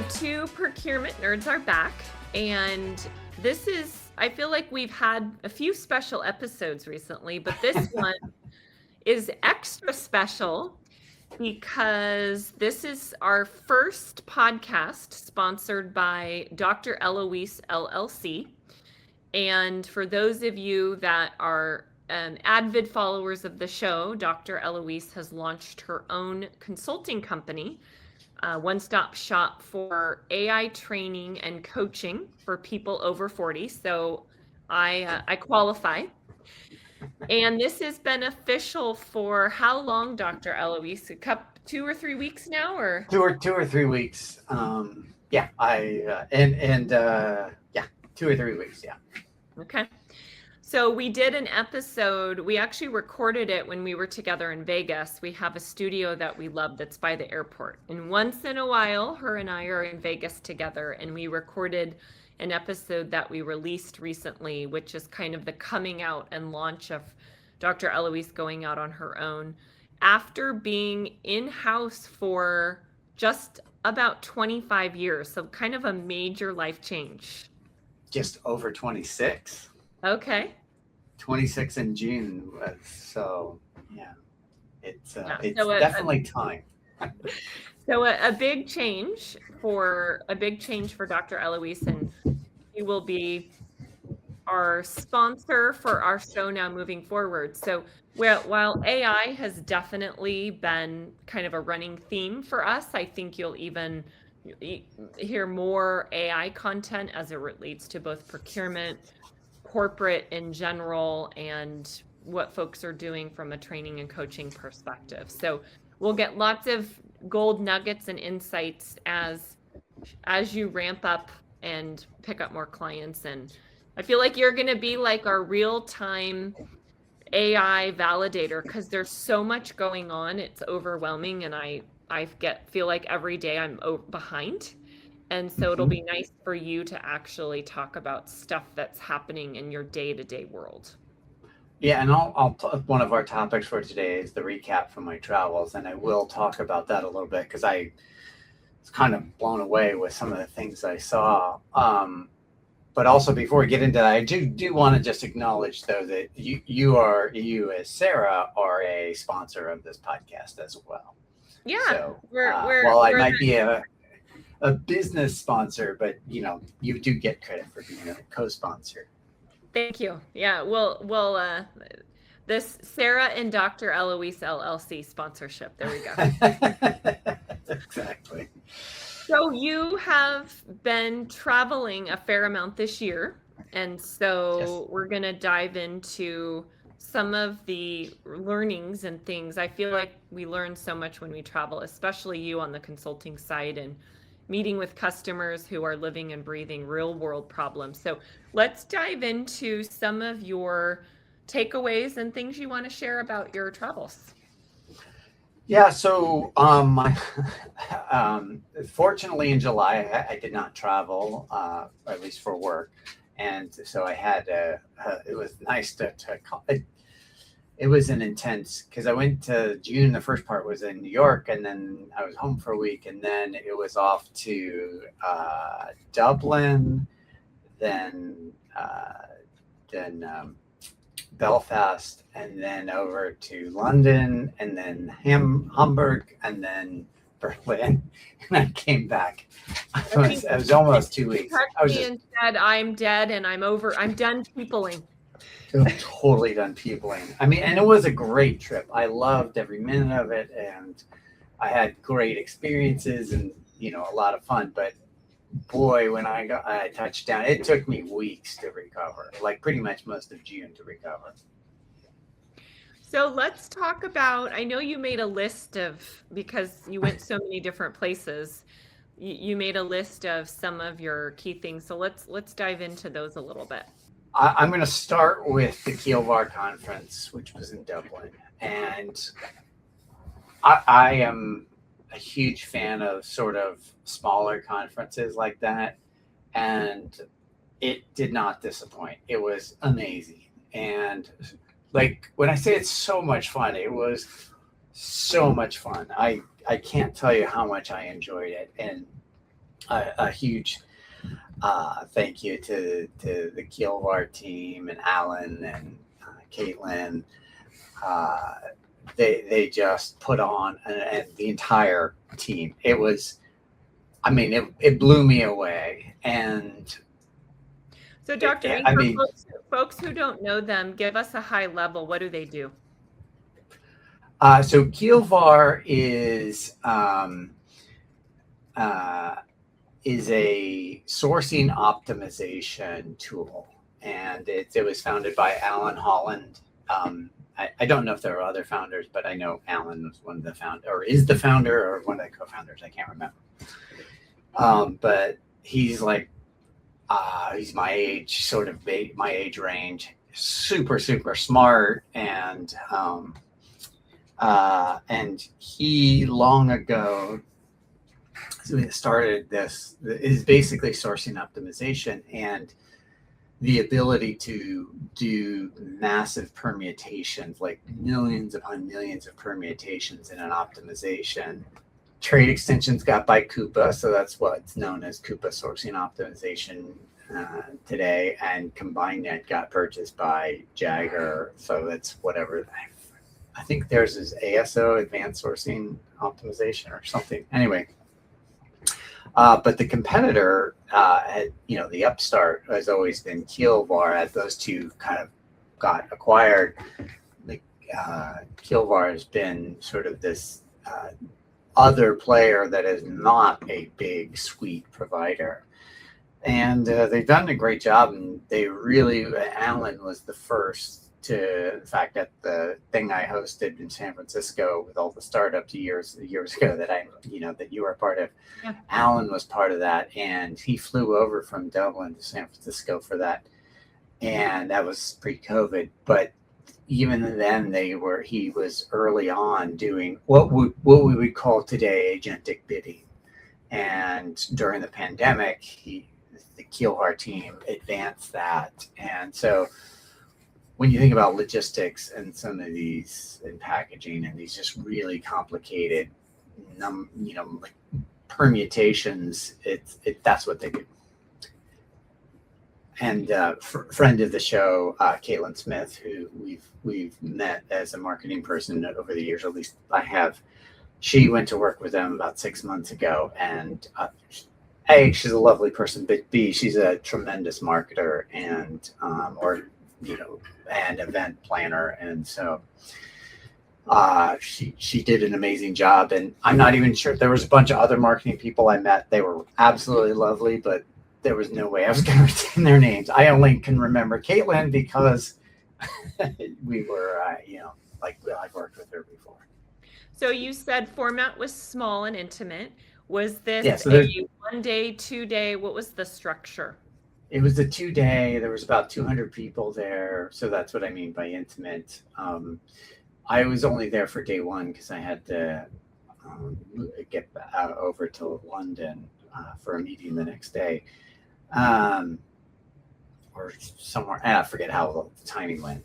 The two procurement nerds are back, and this is, I feel like we've had a few special episodes recently, but this one is extra special because this is our first podcast sponsored by Dr. Elouise LLC. And for those of you that are avid followers of the show, Dr. Elouise has launched her own consulting company, one-stop shop for AI training and coaching for people over 40. So I qualify. And this has been official for how long, Dr. Elouise? 2 or 3 weeks now, or 2 or 3 weeks. Yeah, 2 or 3 weeks. Yeah. okay. So we did an episode, we actually recorded it when we were together in Vegas. We have a studio that we love that's by the airport. And once in a while, her and I are in Vegas together, and we recorded an episode that we released recently, which is kind of the coming out and launch of Dr. Elouise going out on her own after being in-house for just about 25 years. So kind of a major life change. Just over 26. Okay. 26 in June. So yeah, it's So definitely time. So a big change for Dr. Elouise, and she will be our sponsor for our show now moving forward. So while AI has definitely been kind of a running theme for us, I think you'll even hear more AI content as it relates to both procurement, corporate in general, and what folks are doing from a training and coaching perspective. So we'll get lots of gold nuggets and insights as you ramp up and pick up more clients. And I feel like you're going to be like our real-time AI validator, because there's so much going on. It's overwhelming, and I feel like every day I'm behind. And so it'll be nice for you to actually talk about stuff that's happening in your day-to-day world. Yeah, and one of our topics for today is the recap from my travels, and I will talk about that a little bit because I was kind of blown away with some of the things I saw. But also, before we get into that, I do want to just acknowledge, though, that you as Sarah are a sponsor of this podcast as well. Yeah, so, while I might be a business sponsor, but you do get credit for being a co-sponsor. Thank you. Yeah, we'll this Sarah and Dr. Elouise LLC sponsorship. There we go. Exactly. So you have been traveling a fair amount this year, and so Yes. We're going to dive into some of the learnings and things. I feel like we learn so much when we travel, especially you on the consulting side and meeting with customers who are living and breathing real world problems. So let's dive into some of your takeaways and things you want to share about your travels. Yeah, so fortunately in July, I did not travel, at least for work. And so I had it was nice to it was an intense, because I went to June, the first part was in New York, and then I was home for a week, and then it was off to Dublin, then Belfast, and then over to London, and then Hamburg, and then Berlin, and I came back. It was almost 2 weeks. I was just, and said, "I'm dead, and I'm done peopling." I'm totally done peopling. I mean, and it was a great trip. I loved every minute of it, and I had great experiences, and a lot of fun. But boy, when I touched down, it took me weeks to recover, like pretty much most of June to recover. So let's talk about, I know you made a list of, because you went so many different places, you made a list of some of your key things. So let's dive into those a little bit. I'm going to start with the Kilbar Conference, which was in Dublin. And I am a huge fan of sort of smaller conferences like that. And it did not disappoint. It was amazing. And like, when I say it's so much fun, it was so much fun. I can't tell you how much I enjoyed it. And a huge thank you to the Kilbar team and Alan and Caitlin. They just put on, and the entire team. It was, I mean, it blew me away. And so, Dr. I for mean, folks who don't know them, give us a high level. What do they do? So Kilbar is a sourcing optimization tool, and it was founded by Alan Holland. I don't know if there are other founders, but I know Alan was one of the founders, or is the founder, or one of the co-founders. I can't remember. But he's like, he's my age, sort of my age range, super smart, and he long ago started this. Is basically sourcing optimization and the ability to do massive permutations, like millions upon millions of permutations in an optimization. Trade extensions got by Coupa, so that's what's known as Coupa sourcing optimization today. And CombinedNet got purchased by Jagger, so that's whatever. I think theirs is ASO, Advanced Sourcing Optimization, or something. Anyway, but the competitor, the upstart has always been Kilbar. As those two kind of got acquired, Kilbar has been sort of this other player that is not a big suite provider. And they've done a great job. And they really, Alan was the first to, in fact, at the thing I hosted in San Francisco with all the startups years ago that you were a part of. Yeah. Alan was part of that, and he flew over from Dublin to San Francisco for that, and that was pre-COVID. But even then, he was early on doing what we would call today agentic bidding, and during the pandemic, the Kilbar team advanced that, and so. When you think about logistics and some of these and packaging and these just really complicated, like permutations, that's what they do. And friend of the show, Caitlin Smith, who we've met as a marketing person over the years, at least I have. She went to work with them about 6 months ago, and A, she's a lovely person, but B, she's a tremendous marketer and and event planner, and so she did an amazing job. And I'm not even sure, there was a bunch of other marketing people I met. They were absolutely lovely, but there was no way I was going to retain their names. I only can remember Caitlin because we were, I've worked with her before. So you said format was small and intimate. Was this a 1 day, 2 day? What was the structure? It was a 2-day. There was about 200 people there. So that's what I mean by intimate. I was only there for day one because I had to get over to London for a meeting the next day. Or somewhere, I forget how the timing went.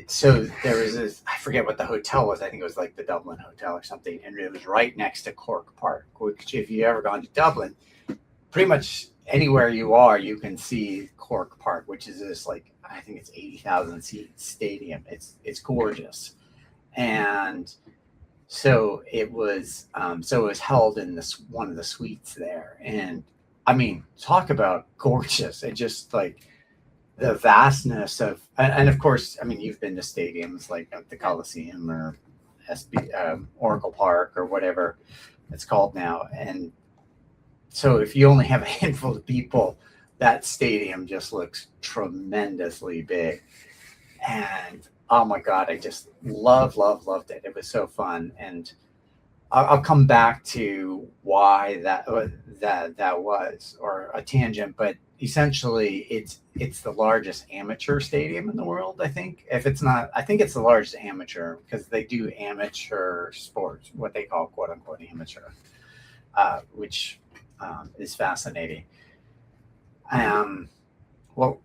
So there was I forget what the hotel was. I think it was like the Dublin Hotel or something. And it was right next to Cork Park, which if you've ever gone to Dublin, pretty much anywhere you are, you can see Cork Park, which is this I think it's 80,000 seat stadium. It's gorgeous. And so it was held in one of the suites there. And I mean, talk about gorgeous. It just the vastness of, and of course, I mean, you've been to stadiums like at the Coliseum or Oracle Park or whatever it's called now. And so if you only have a handful of people, that stadium just looks tremendously big. And oh my God, I just loved it. It was so fun. And I'll come back to why that was, or a tangent, but essentially it's the largest amateur stadium in the world. I think if it's not, I think it's the largest amateur because they do amateur sports, what they call quote unquote amateur, which is fascinating. Well,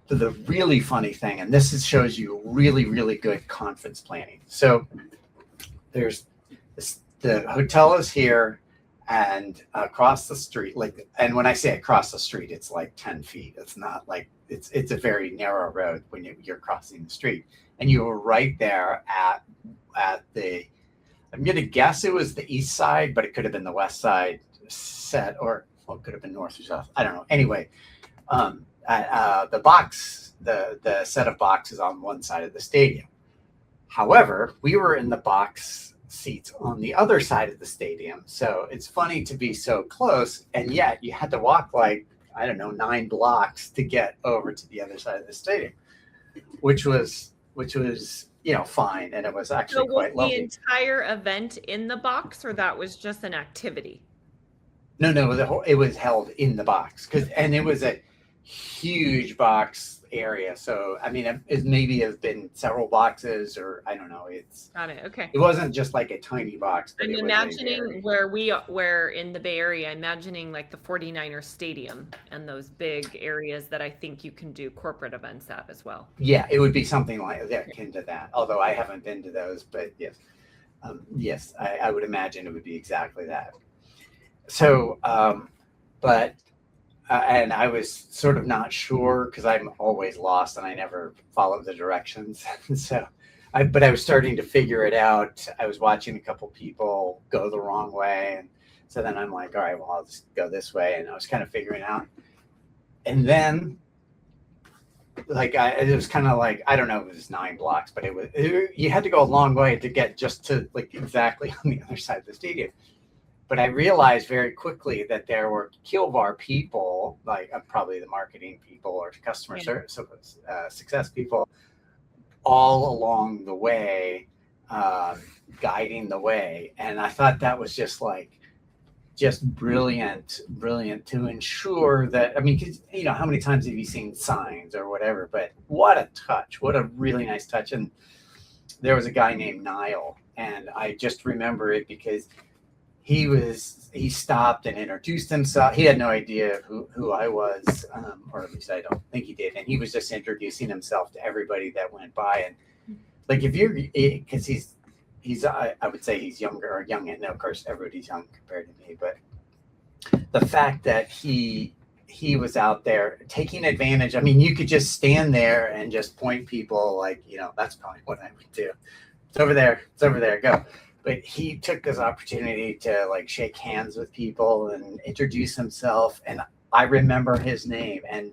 the really funny thing, and this shows you really, really good conference planning. So there's this, the hotel is here, and across the street, like, and when I say across the street, it's like 10 feet. It's not like it's a very narrow road when you're crossing the street, and you were right there at the, I'm gonna guess it was the east side, but it could have been the west side set, or well, it could have been north or south. I don't know. Anyway, the box, the set of boxes on one side of the stadium. However, we were in the box seats on the other side of the stadium. So it's funny to be so close, and yet you had to walk like, I don't know, 9 blocks to get over to the other side of the stadium, which was fine, and it was actually quite lovely. Was the entire event in the box, or that was just an activity? No, it was held in the box, and it was a huge box area. So I mean, it maybe have been several boxes, or I don't know. Got it. Okay. It wasn't just like a tiny box. I'm imagining where in the Bay Area, imagining like the 49ers stadium and those big areas that I think you can do corporate events at as well. Yeah, it would be something like that, akin to that. Although I haven't been to those, but yes, I would imagine it would be exactly that. So, and I was sort of not sure because I'm always lost and I never follow the directions. But I was starting to figure it out. I was watching a couple people go the wrong way. And so then I'm like, all right, well, I'll just go this way. And I was kind of figuring out. And then it was kind of like, I don't know if it was 9 blocks, but you had to go a long way to get just to like exactly on the other side of the stadium. But I realized very quickly that there were Kilbar people, like probably the marketing people or customer service, success people, all along the way, guiding the way. And I thought that was just brilliant to ensure that, I mean, 'cause, how many times have you seen signs or whatever, but what a touch, what a really nice touch. And there was a guy named Niall, and I just remember it because he stopped and introduced himself. He had no idea who I was, or at least I don't think he did. And he was just introducing himself to everybody that went by. And like, because he's I would say he's younger or young, and of course everybody's young compared to me, but the fact that he was out there taking advantage. I mean, you could just stand there and just point people like, that's probably what I would do. It's over there, go. But he took this opportunity to like shake hands with people and introduce himself. And I remember his name. And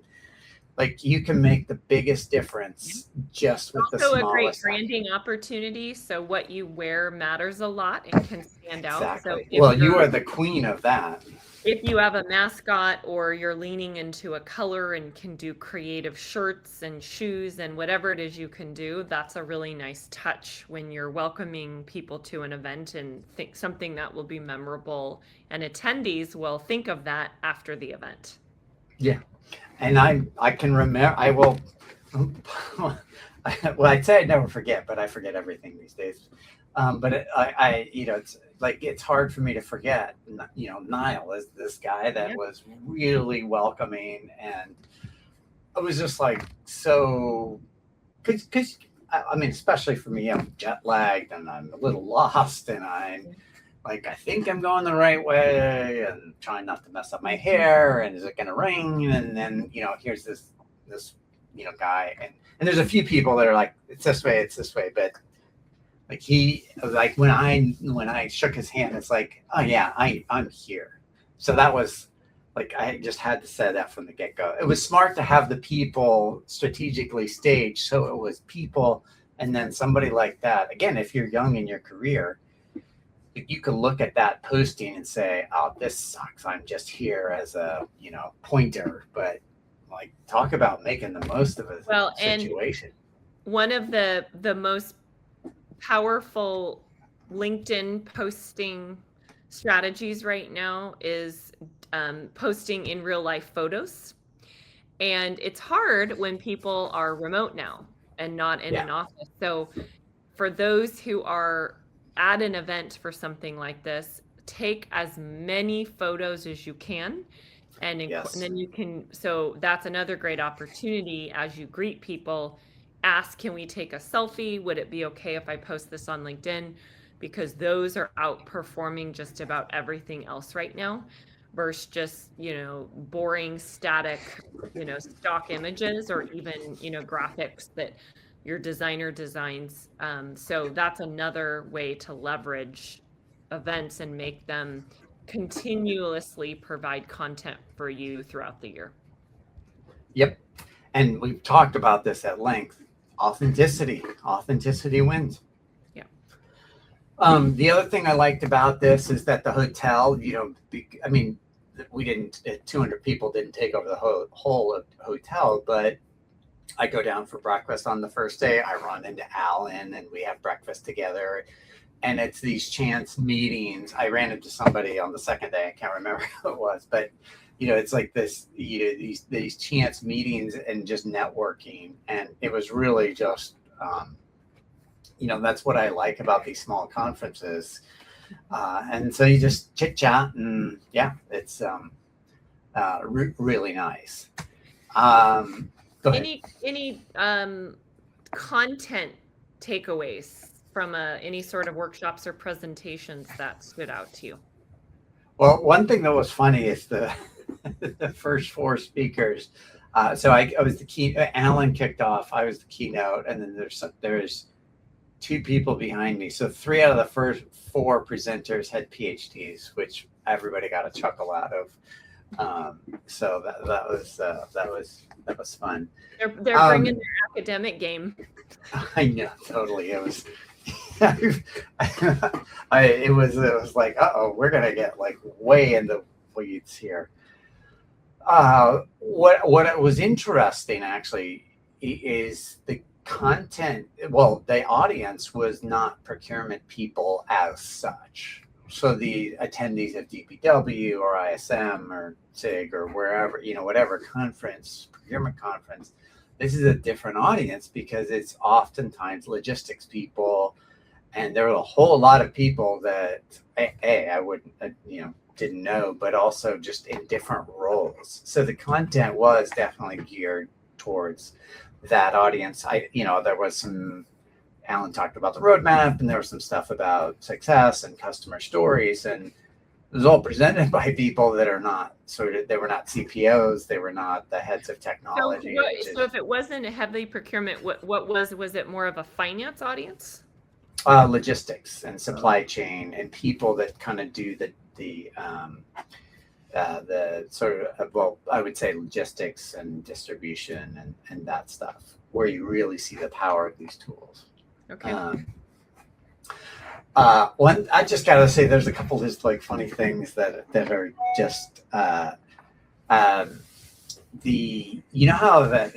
like, you can make the biggest difference just with the smallest. Also a great branding opportunity. So what you wear matters a lot and can stand out. Exactly. So you are the queen of that. If you have a mascot, or you're leaning into a color and can do creative shirts and shoes and whatever it is you can do, that's a really nice touch when you're welcoming people to an event, and think something that will be memorable, and attendees will think of that after the event. Yeah. And I can remember, I will, well, I'd say I'd never forget, but I forget everything these days. But it's like, it's hard for me to forget, Niall is this guy that was really welcoming. And it was just like, so, because I mean, especially for me, I'm jet lagged and I'm a little lost, and I'm like, I think I'm going the right way and trying not to mess up my hair. And is it going to rain? And then, here's this guy. And there's a few people that are like, it's this way. But like, when I shook his hand, it's like, oh yeah, I'm here. So that was like, I just had to say that from the get-go. It was smart to have the people strategically staged. So it was people, and then somebody like that. Again, if you're young in your career, you can look at that posting and say, oh, this sucks. I'm just here as a, pointer. But like, talk about making the most of a situation. And one of the most powerful LinkedIn posting strategies right now is posting in real life photos. And it's hard when people are remote now and not in an office. So for those who are at an event for something like this, take as many photos as you can. And then you can, so that's another great opportunity as you greet people. Ask, can we take a selfie? Would it be okay if I post this on LinkedIn? because those are outperforming just about everything else right now versus just, boring static, stock images or even, graphics that your designer designs. So that's another way to leverage events and make them continuously provide content for you throughout the year. Yep. And we've talked about this at length. Authenticity wins. Yeah. The other thing I liked about this is that the hotel, we didn't, 200 people didn't take over the whole hotel, but I go down for breakfast on the first day. I run into Alan and we have breakfast together. And it's these chance meetings. I ran into somebody on the second day. I can't remember who it was, but it's like this, these chance meetings and just networking. And it was really just, that's what I like about these small conferences. And so you just chit chat and it's really nice. Go ahead. Any content takeaways from any sort of workshops or presentations that stood out to you? Well, one thing that was funny is the first four speakers. So I was the key. Alan kicked off. I was the keynote, and then there's two people behind me. So 3 out of the first 4 presenters had PhDs, which everybody got a chuckle out of. So that was fun. They're bringing their academic game. I know, totally. It was. It was like, we're gonna get like way in the weeds here. What was interesting actually is the content. Well, the audience was not procurement people as such. So the attendees of DPW or ISM or SIG or wherever, whatever conference, procurement conference, this is a different audience because it's oftentimes logistics people. And there were a whole lot of people that I wouldn't, didn't know, but also just in different roles. So the content was definitely geared towards that audience. There was some, Alan talked about the roadmap, and there was some stuff about success and customer stories, and it was all presented by people that are not they were not CPOs, they were not the heads of technology. So if it wasn't a heavy procurement, what was it more of a finance audience? Logistics and supply chain and people that kind of do the sort of, I would say logistics and distribution and that stuff, where you really see the power of these tools. Okay. One, I just gotta say, there's a couple of just like funny things that are just how the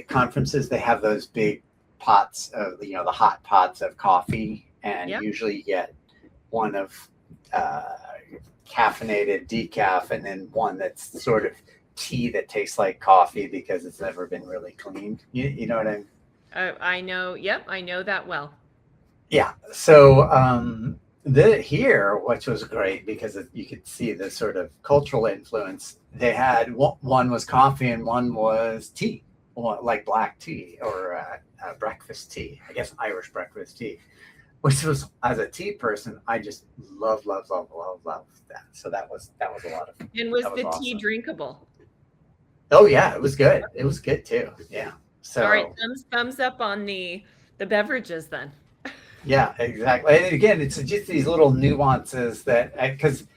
conferences, they have those big pots of the hot pots of coffee. And usually you get one of caffeinated decaf and then one that's sort of tea that tastes like coffee because it's never been really cleaned. You know what I mean? I know. Yep, I know that well. Yeah. So here, which was great because you could see the sort of cultural influence. They had one was coffee and one was tea, like black tea or breakfast tea. I guess Irish breakfast tea. Which was, as a tea person, I just love that. So that was a lot of fun. And was the tea drinkable? Oh yeah, it was good. It was good too. Yeah. So all right, thumbs up on the beverages then. Yeah, exactly. And again, it's just these little nuances that, because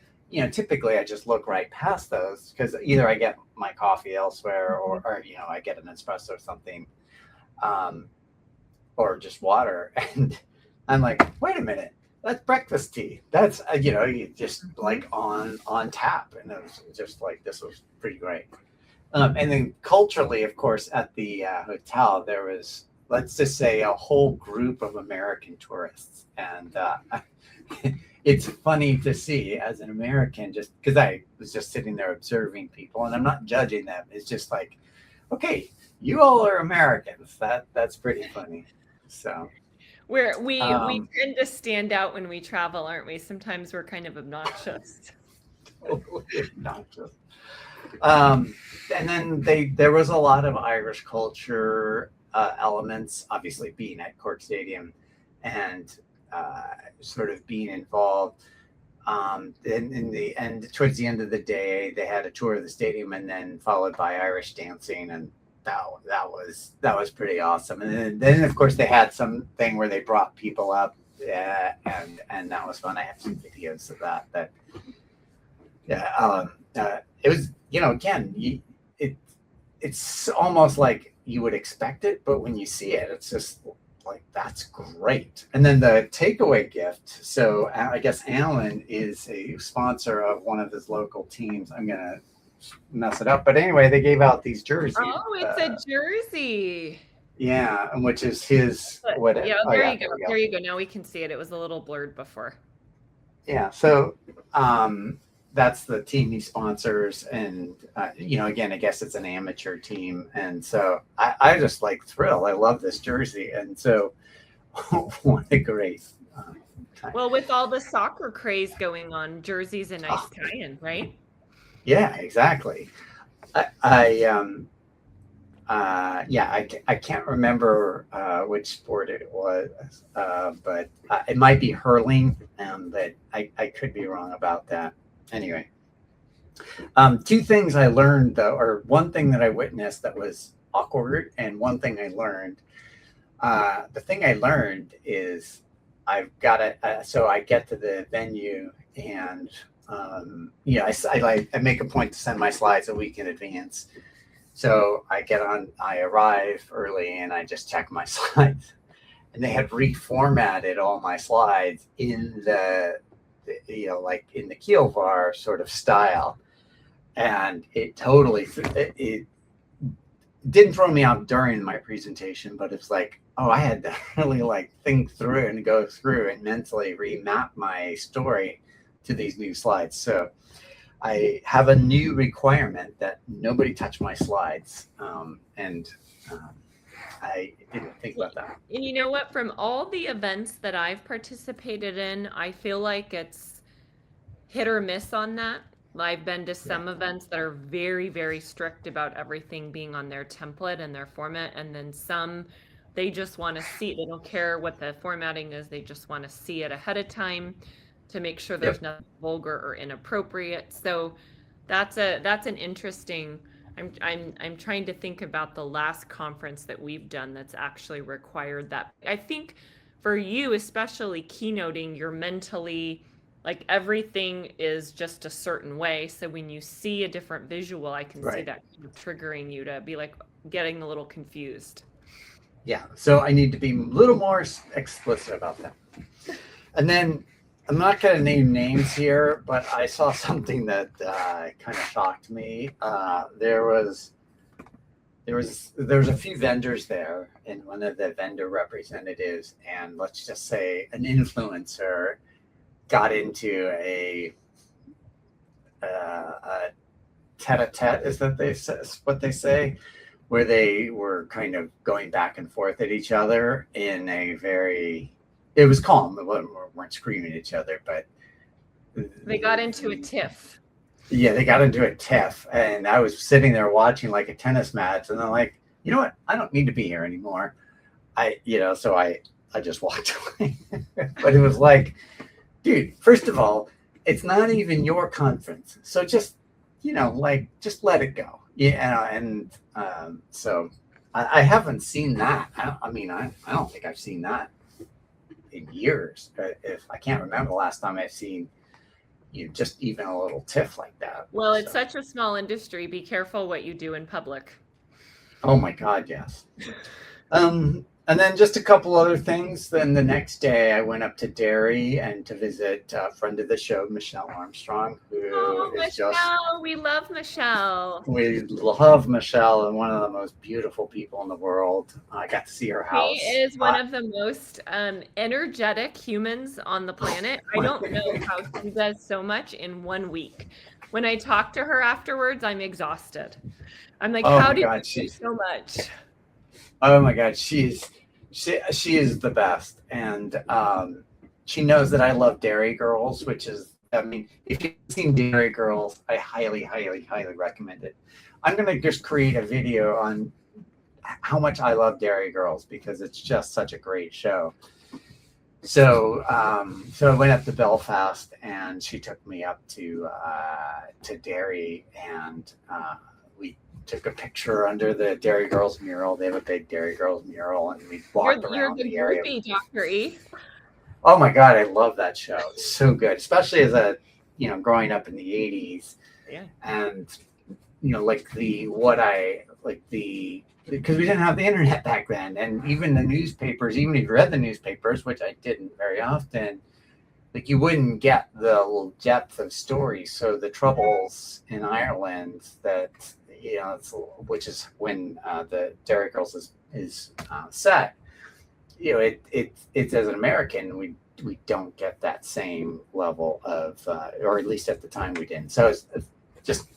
typically I just look right past those because either I get my coffee elsewhere or I get an espresso or something, or just water and. I'm like, wait a minute, that's breakfast tea. That's, you just like on tap. And it was just like, this was pretty great. And then culturally, of course, at the hotel, there was, let's just say, a whole group of American tourists. And it's funny to see as an American, just because I was just sitting there observing people and I'm not judging them. It's just like, okay, you all are Americans. That's pretty funny. So. We tend to stand out when we travel, aren't we? Sometimes we're kind of obnoxious. Totally obnoxious. And then there was a lot of Irish culture elements, obviously being at Cork Stadium, and sort of being involved. In the end, towards the end of the day, they had a tour of the stadium, and then followed by Irish dancing, and that was pretty awesome. And then of course they had something where they brought people up, and that was fun. I have some videos of that. It was, again, it's almost like you would expect it, but when you see it, it's just like, that's great. And then the takeaway gift. So I guess Alan is a sponsor of one of his local teams. I'm gonna mess it up, but anyway, they gave out these jerseys. Oh, it's a jersey. Yeah, which is his. What? Yeah, there you go. There you go. Now we can see it. It was a little blurred before. Yeah. So, that's the team he sponsors, and again, I guess it's an amateur team, and so I just like thrilled. I love this jersey, and so what a great time. Well, with all the soccer craze going on, jersey's a nice tie-in, right? Yeah, exactly. I can't remember which sport it was, but it might be hurling, but I could be wrong about that. Anyway, two things I learned, though, or one thing that I witnessed that was awkward, and one thing I learned. The thing I learned is I've got to, so I get to the venue, and I make a point to send my slides a week in advance. So I arrive early, and I just check my slides, and they had reformatted all my slides in like in the Kilbar sort of style, and it totally it didn't throw me out during my presentation, but it's like, I had to really like think through and go through and mentally remap my story to these new slides. So I have a new requirement that nobody touch my slides, and I didn't think about that. And you know what? From all the events that I've participated in, I feel like it's hit or miss on that. I've been to some events that are very, very strict about everything being on their template and their format. And then some, they just want to see, they don't care what the formatting is. They just want to see it ahead of time to make sure there's nothing vulgar or inappropriate. So that's an interesting, I'm trying to think about the last conference that we've done that's actually required that. I think for you, especially keynoting, you're mentally, like, everything is just a certain way. So when you see a different visual, I can see that kind of triggering you to be like getting a little confused. Yeah. So I need to be a little more explicit about that. And then I'm not going to name names here, but I saw something that kind of shocked me. There was a few vendors there, and one of the vendor representatives, and let's just say an influencer, got into a tete-a-tete, is that what they say, where they were kind of going back and forth at each other in a very, it was calm. They weren't screaming at each other, but they got into a tiff. Yeah, they got into a tiff, and I was sitting there watching like a tennis match, and I'm like, you know what? I don't need to be here anymore. So I just walked away. But it was like, dude, first of all, it's not even your conference, so just just let it go. And so I haven't seen that. I don't think I've seen that in years. If I can't remember the last time I've seen just even a little tiff like that. Well, it's such a small industry. Be careful what you do in public. Oh my God, yes. And then just a couple other things. Then the next day I went up to Derry and to visit a friend of the show, Michelle Armstrong, who is Michelle, we love Michelle. We love Michelle, and one of the most beautiful people in the world. I got to see her house. She is one of the most energetic humans on the planet. I don't know how she does so much in 1 week. When I talk to her afterwards, I'm exhausted. I'm like, how do you do so much? Oh my God, she is the best, and she knows that I love Derry Girls, which is, if you've seen Derry Girls, I highly, highly, highly recommend it. I'm gonna just create a video on how much I love Derry Girls because it's just such a great show. So so I went up to Belfast, and she took me up to Derry, and we took a picture under the Derry Girls mural. They have a big Derry Girls mural, and we walked You're around the the area. groupie, Dr. E. Oh my God, I love that show. It's so good, especially as a, growing up in the 80s. Yeah. And, because we didn't have the internet back then. And even the newspapers, even if you read the newspapers, which I didn't very often, like you wouldn't get the depth of stories. So the Troubles in Ireland that, which is when the Derry Girls is set. It's as an American, we don't get that same level of, or at least at the time we didn't. So it's just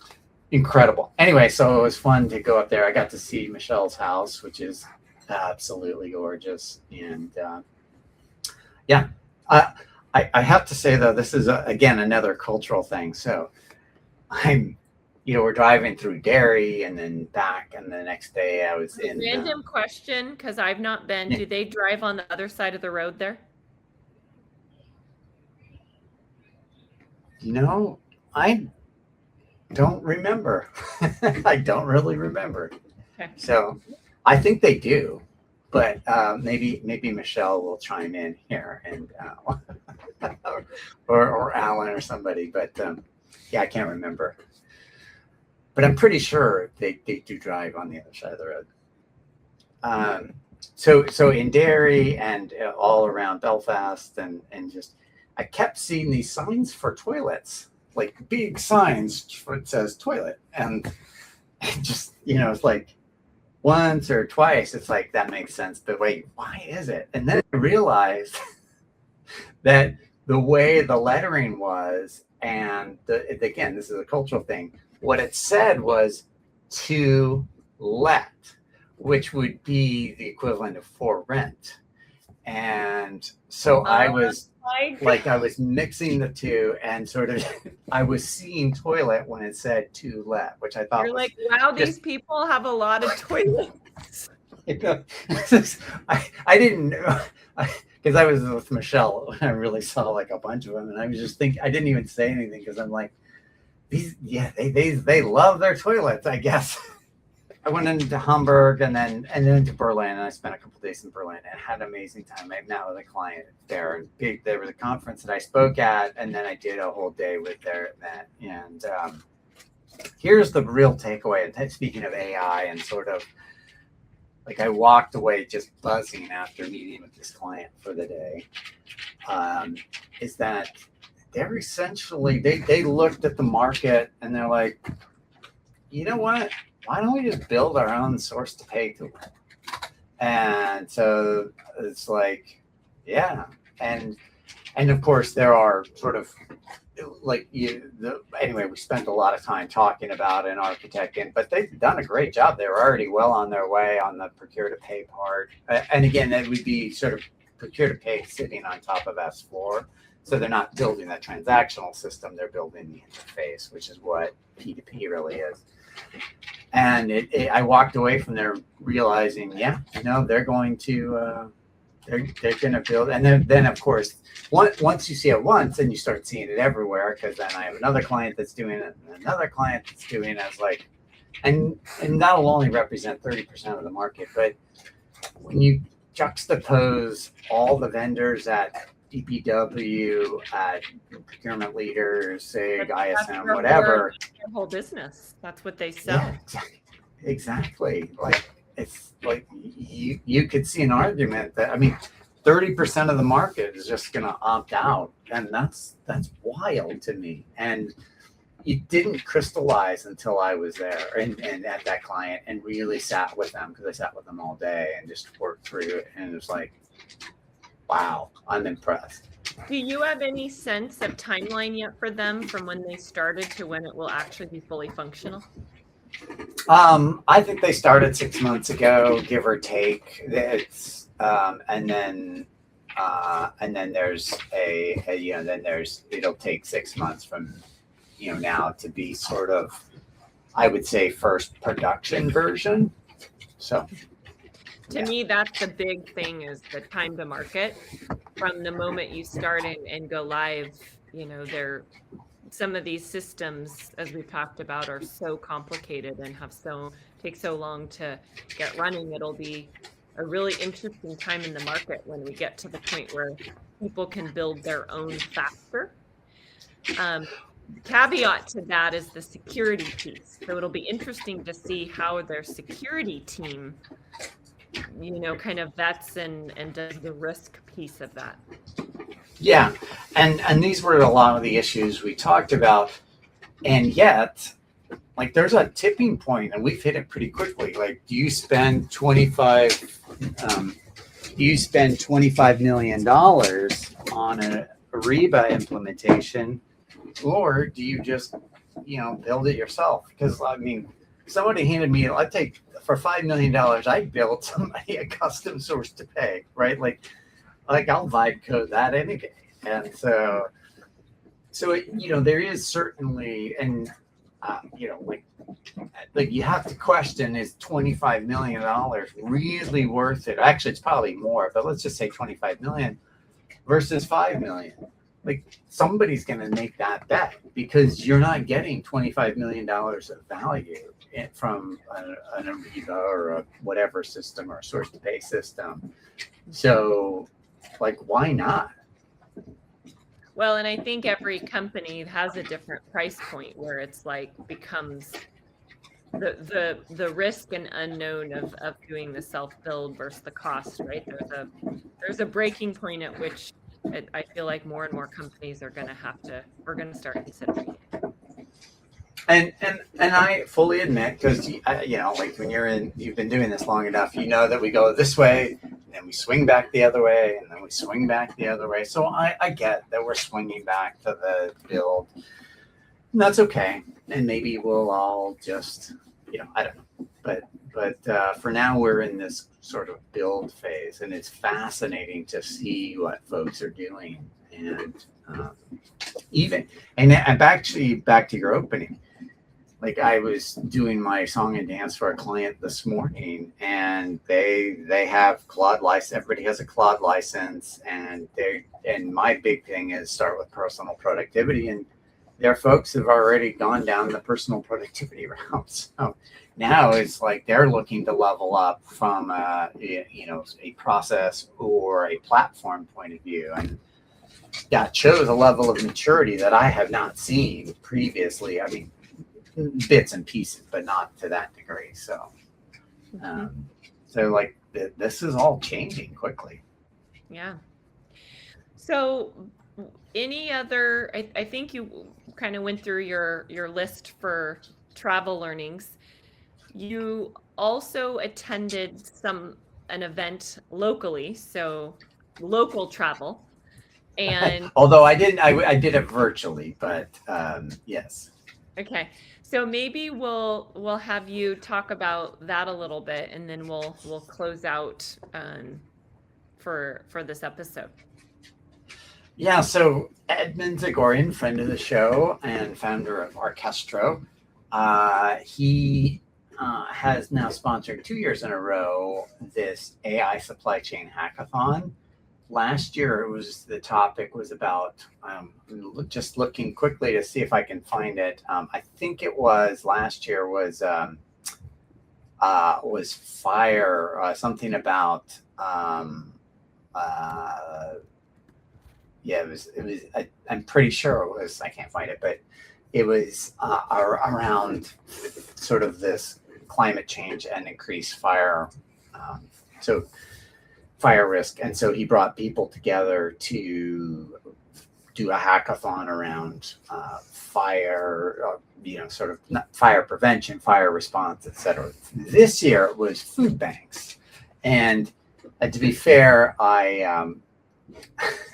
incredible. Anyway, so it was fun to go up there. I got to see Michelle's house, which is absolutely gorgeous. And I have to say though, this is again another cultural thing. So we're driving through Derry and then back, and the next day I was in. Random question, because I've not been. Do they drive on the other side of the road there? I don't remember. I don't really remember. Okay. So I think they do, but maybe Michelle will chime in here, and or Alan or somebody. But I can't remember. But I'm pretty sure they do drive on the other side of the road. So in Derry and all around Belfast, and just I kept seeing these signs for toilets, like big signs that says toilet, and just it's like once or twice, it's like that makes sense, but wait, why is it? And then I realized that the way the lettering was, and again, this is a cultural thing. What it said was to let, which would be the equivalent of for rent. And so I was mixing the two, and sort of I was seeing toilet when it said to let, which I thought you're like, wow, these people have a lot of toilets. I didn't know, because I was with Michelle when I really saw like a bunch of them, and I was just thinking, I didn't even say anything because I'm like, they love their toilets, I guess. I went into Hamburg and then to Berlin, and I spent a couple of days in Berlin and had an amazing time. I met with a client there, and there was a conference that I spoke at, and then I did a whole day with their event. And here's the real takeaway. And speaking of AI, and sort of like I walked away just buzzing after meeting with this client for the day, is that they're essentially, they looked at the market and they're like, you know what? Why don't we just build our own source to pay tool? And so it's like, yeah. And of course there are sort of like anyway, we spent a lot of time talking about an architect, but they've done a great job. They were already well on their way on the procure to pay part. And again, that would be sort of procure to pay sitting on top of S4. So they're not building that transactional system, they're building the interface, which is what P2P really is. And I walked away from there realizing, they're going to build. And then of course, once you see it once, then you start seeing it everywhere, because then I have another client that's doing it, and another client that's doing it. I was like, and that'll only represent 30% of the market. But when you juxtapose all the vendors at DPW, procurement leaders, SIG, ISM, whatever. Their whole business. That's what they sell. Yeah, exactly. Like it's like you could see an argument that 30% of the market is just going to opt out, and that's wild to me. And it didn't crystallize until I was there and at that client and really sat with them, because I sat with them all day and just worked through it, and it was like, wow, I'm impressed. Do you have any sense of timeline yet for them, from when they started to when it will actually be fully functional? I think they started 6 months ago, give or take. It's and then there's it'll take 6 months from now to be sort of, I would say, first production version. So To me, that's the big thing, is the time to market from the moment you start and go live. Some of these systems, as we've talked about, are so complicated and take so long to get running. It'll be a really interesting time in the market when we get to the point where people can build their own faster. Caveat to that is the security piece. So it'll be interesting to see how their security team, kind of vets and does the risk piece of that. Yeah, and these were a lot of the issues we talked about, and yet, like, there's a tipping point, and we've hit it pretty quickly. Like, do you spend $25 million on a Ariba implementation, or do you just build it yourself? Because I mean, somebody handed me, for $5 million, I built somebody a custom source to pay, right? Like I'll vibe code that anyway. And so there is certainly, and like you have to question, is $25 million really worth it? Actually, it's probably more, but let's just say 25 million versus 5 million. Like, somebody's going to make that bet, because you're not getting $25 million of value from an Ariba or a whatever system, or a source to pay system. So, like, why not? Well, and I think every company has a different price point where it's like becomes the risk and unknown of doing the self-build versus the cost, right? There's a breaking point at which I feel like more and more companies we're going to start considering it. And I fully admit, because like, when you've been doing this long enough, that we go this way, and then we swing back the other way, and then we swing back the other way. So I get that we're swinging back to the build, and that's okay. And maybe we'll all just, I don't know. But for now, we're in this sort of build phase, and it's fascinating to see what folks are doing. And back to your opening. Like, I was doing my song and dance for a client this morning, and they have Claude license. Everybody has a Claude license, and my big thing is start with personal productivity, and their folks have already gone down the personal productivity route. So now it's like they're looking to level up from a process or a platform point of view, and that shows a level of maturity that I have not seen previously. I mean, bits and pieces, but not to that degree. So, like, this is all changing quickly. Yeah. So, any other? I think you kind of went through your list for travel learnings. You also attended an event locally, so local travel. And although I didn't, I did it virtually, but yes. Okay, so maybe we'll have you talk about that a little bit, and then we'll close out for this episode. Yeah, so Edmund Zagorian, friend of the show and founder of Orchestro, he has now sponsored 2 years in a row this AI Supply Chain Hackathon. Last year, the topic was about, just looking quickly to see if I can find it. I think it was last year was fire, something about, it was, I'm pretty sure it was, I can't find it, but it was around sort of this climate change and increased fire. So fire risk. And so he brought people together to do a hackathon around fire, sort of fire prevention, fire response, etc. This year it was food banks. And to be fair,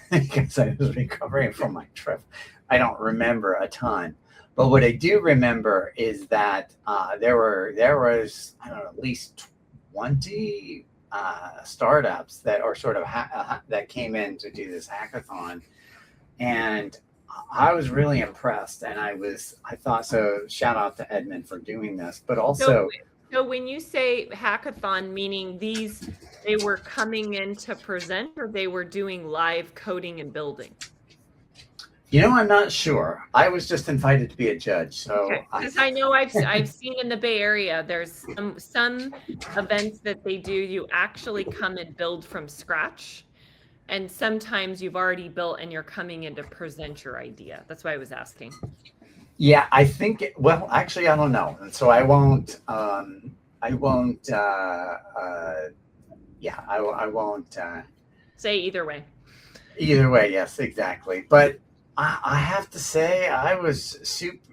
because I was recovering from my trip, I don't remember a ton. But what I do remember is that there was, I don't know, at least 20 startups that are sort of that came in to do this hackathon, and I was really impressed. And I thought so. Shout out to Edmund for doing this, but also, So when you say hackathon, meaning they were coming in to present, or they were doing live coding and building? I'm not sure. I was just invited to be a judge, Okay, so because I know I've seen in the Bay Area, there's some events that they do, you actually come and build from scratch. And sometimes you've already built and you're coming in to present your idea. That's why I was asking. yeah, I think. Well, actually, I don't know, and so I won't. I won't. Yeah, I won't. Say either way. Either way, yes, exactly. But I have to say, I was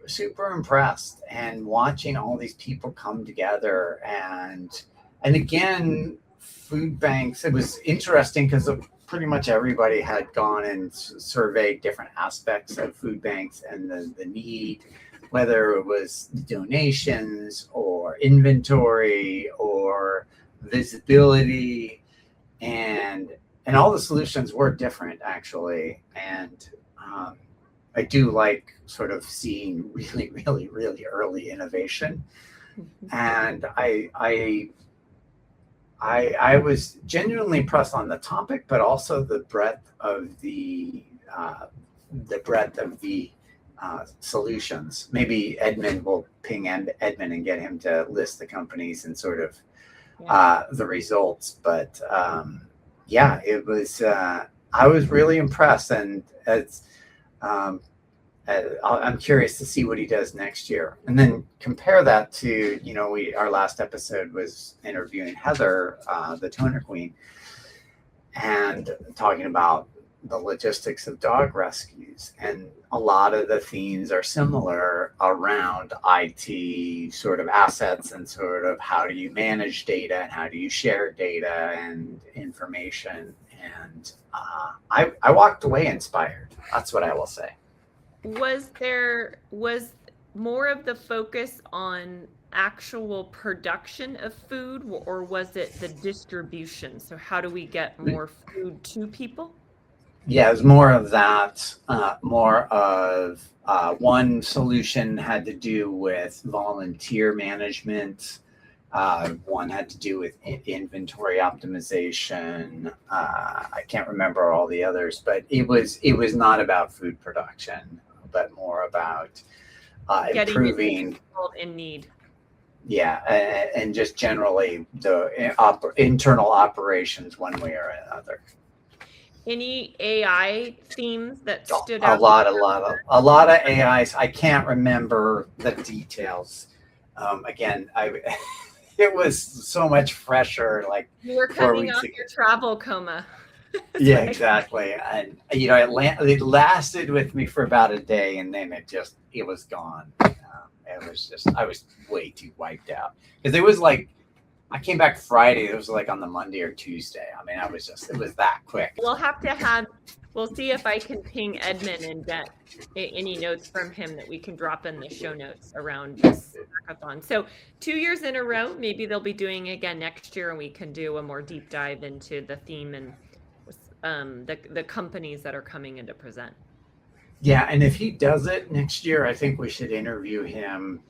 super impressed, and watching all these people come together, and again, food banks. It was interesting because pretty much everybody had gone and surveyed different aspects of food banks and the need, whether it was donations or inventory or visibility, and all the solutions were different actually. And I do like sort of seeing really early innovation. And I was genuinely impressed on the topic, but also the breadth of the solutions. Maybe Edmund will ping Edmund and get him to list the companies and sort of the results. But yeah, it was. I was really impressed, and I'm curious to see what he does next year, and then compare that to our last episode was interviewing Heather, the toner queen, and talking about the logistics of dog rescues, and a lot of the themes are similar around IT sort of assets and sort of how do you manage data and how do you share data and information. And I walked away inspired. That's what I will say. Was more of the focus on actual production of food, or was it the distribution? So how do we get more food to people? Yeah, it was more of that. More of one solution had to do with volunteer management. One had to do with inventory optimization. I can't remember all the others, but it was not about food production, but more about improving people in need. Yeah, and just generally the internal operations one way or another. Any AI themes that stood out? A lot of AIs. I can't remember the details. Again, it was so much fresher. Like you were coming off your travel coma. Yeah, exactly. And it lasted with me for about a day, and then it was gone. I was way too wiped out because it was like I came back Friday. It was like on the Monday or Tuesday. I mean, it was that quick. We'll see if I can ping Edmund and get any notes from him that we can drop in the show notes around this hackathon. So 2 years in a row, maybe they'll be doing it again next year, and we can do a more deep dive into the theme and the companies that are coming in to present. Yeah, and if he does it next year, I think we should interview him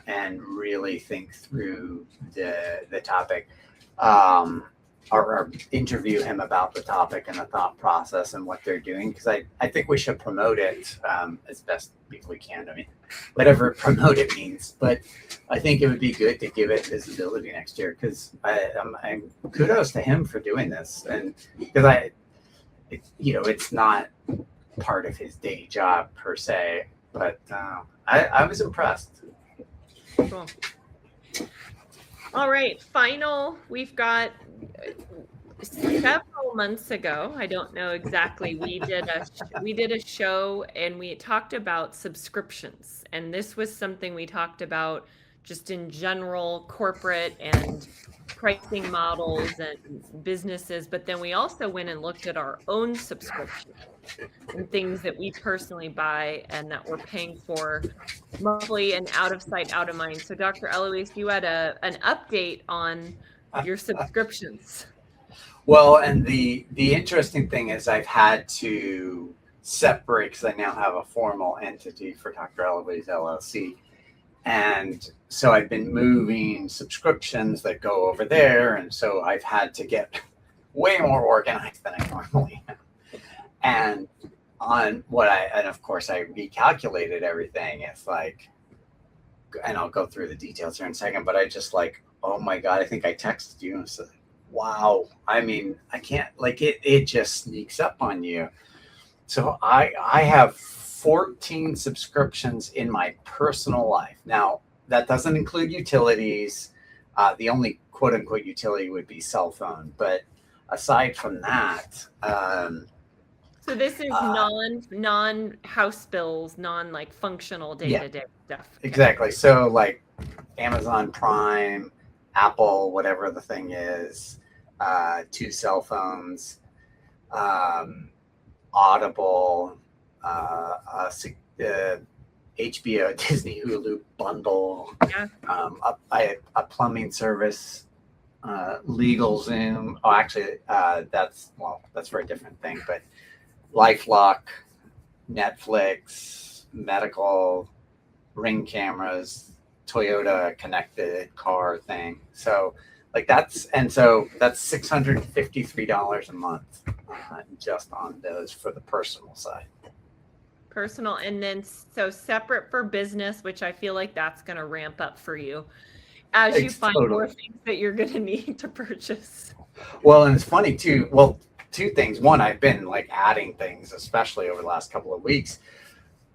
and really think through the topic, or interview him about the topic and the thought process and what they're doing, because I think we should promote it as best we can. I mean, whatever promote it means, but I think it would be good to give it visibility next year, because I'm kudos to him for doing this, and because it's not part of his day job per se, but I was impressed. Cool. All right, we've got several months ago, I don't know exactly, we did a show and we talked about subscriptions, and this was something we talked about just in general, corporate and pricing models and businesses, but then we also went and looked at our own subscriptions and things that we personally buy and that we're paying for monthly and out of sight, out of mind. So Dr. Elouise, you had an update on your subscriptions. Well, and the interesting thing is I've had to separate, because I now have a formal entity for Dr. Elouise LLC. And so I've been moving subscriptions that go over there. And so I've had to get way more organized than I normally am. And and of course I recalculated everything. It's like, and I'll go through the details here in a second, but I just like, oh my God, I think I texted you and said, wow. I mean, I can't, like, it just sneaks up on you. So I have 14 subscriptions in my personal life. Now, that doesn't include utilities. The only quote unquote utility would be cell phone. But aside from that, so this is non house bills, non like functional day-to-day stuff. Okay. Exactly. So like Amazon Prime, Apple, whatever the thing is, 2 cell phones, Audible, HBO, Disney, Hulu bundle, Yeah. a plumbing service, LegalZoom. Oh, actually, that's for a different thing. But LifeLock, Netflix, medical, Ring cameras, Toyota connected car thing. So like that's $653 a month just on those for the personal side. Personal, and then so separate for business, which I feel like that's going to ramp up for you as you find more things that you're going to need to purchase. Well, and it's funny too. Well, 2 things. One, I've been like adding things, especially over the last couple of weeks,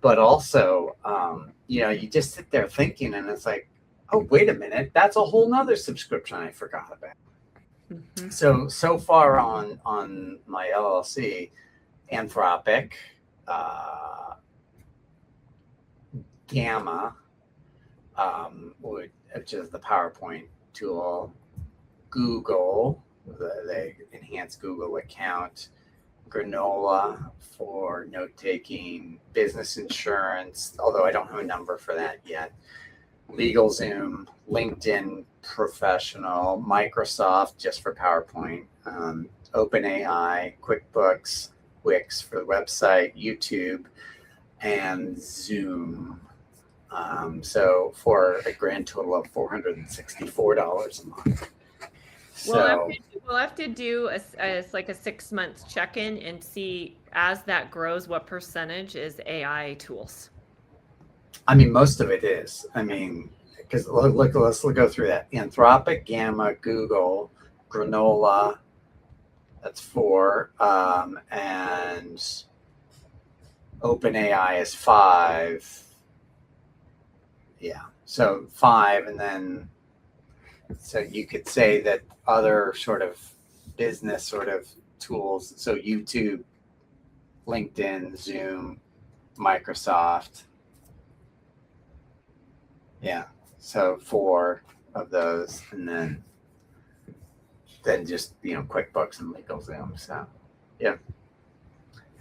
but also, you just sit there thinking, and it's like, oh, wait a minute, that's a whole nother subscription I forgot about. Mm-hmm. So far on my LLC, Anthropic, Gamma, which is the PowerPoint tool, Google, the enhanced Google account, Granola for note-taking, business insurance, although I don't have a number for that yet, LegalZoom, LinkedIn Professional, Microsoft just for PowerPoint, OpenAI, QuickBooks, Wix for the website, YouTube, and Zoom. So for a grand total of $464 a month. So we'll have to do a 6 months check-in and see as that grows what percentage is AI tools. I mean, most of it is. I mean, because let's go through that. Anthropic, Gamma, Google, Granola. That's 4, and OpenAI is 5. Yeah, so 5, and then so you could say that other sort of business sort of tools. So YouTube, LinkedIn, Zoom, Microsoft. Yeah, so 4 of those, and then just QuickBooks and LegalZoom. So yeah,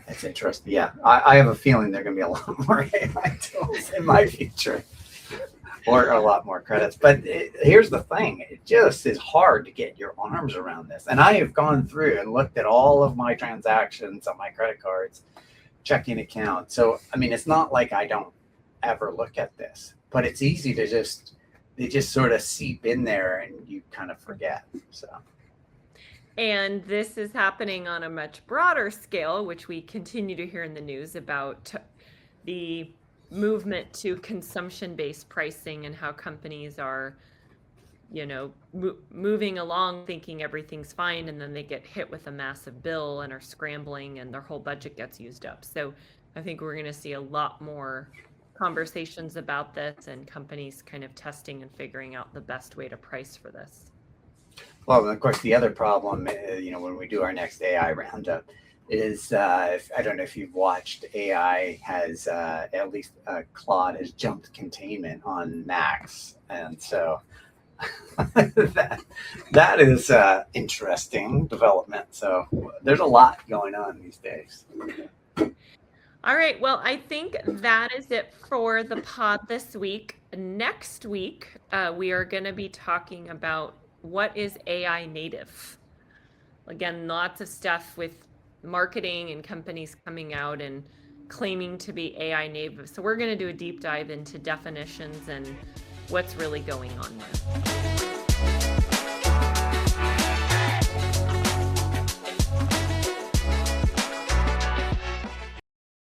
it's interesting. Yeah, I have a feeling there are going to be a lot more AI tools in my future, or a lot more credits. But here's the thing: it just is hard to get your arms around this. And I have gone through and looked at all of my transactions on my credit cards, checking account. So I mean, it's not like I don't ever look at this, but it's easy to they just sort of seep in there and you kind of forget. So. And this is happening on a much broader scale, which we continue to hear in the news about the movement to consumption-based pricing and how companies are, moving along thinking everything's fine, and then they get hit with a massive bill and are scrambling and their whole budget gets used up. So I think we're going to see a lot more conversations about this and companies kind of testing and figuring out the best way to price for this. Well, of course, the other problem, when we do our next AI roundup, is I don't know if you've watched, AI has at least Claude has jumped containment on Macs, and so that is interesting development. So there's a lot going on these days. All right. Well, I think that is it for the pod this week. Next week, we are going to be talking about what is AI native. Again, lots of stuff with marketing and companies coming out and claiming to be AI native. So we're going to do a deep dive into definitions and what's really going on there.